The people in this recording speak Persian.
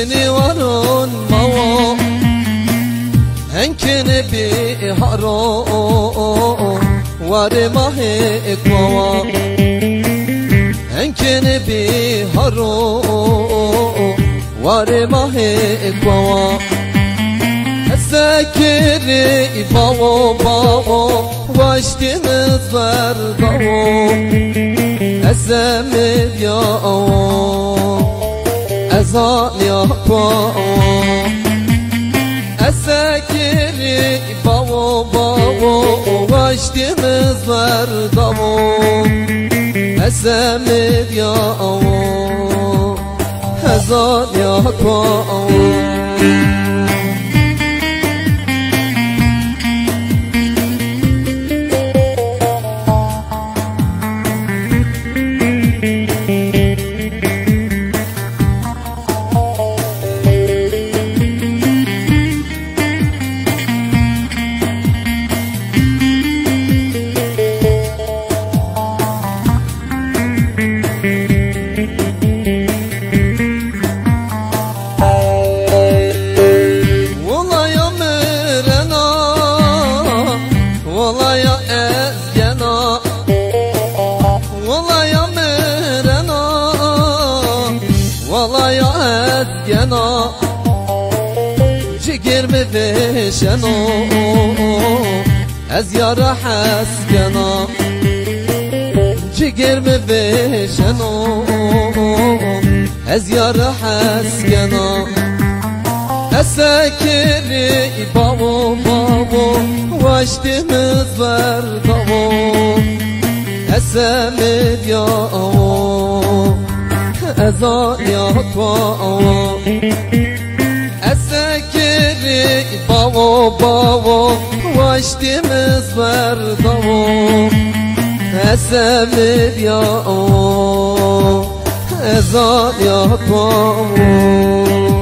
شنی وارون موا هنکن بی هارو وار ماه اکوا هنکن بی هارو وار ماه اکوا سکری باو باو واشتی مزبر باو ازمید یا ازان یا باو سکری باو باو واشتی مزبر باو ازمید یا ازان یا باو ينا جگر بفشنو از یار حسگنا جگر بفشنو از یار حسگنا اسکری بابو بابو واشتی مزبر دابو اسمید یا ازان یا تو اسکری باو باو واشتی مزبر دو اسمید یا ازان یا تو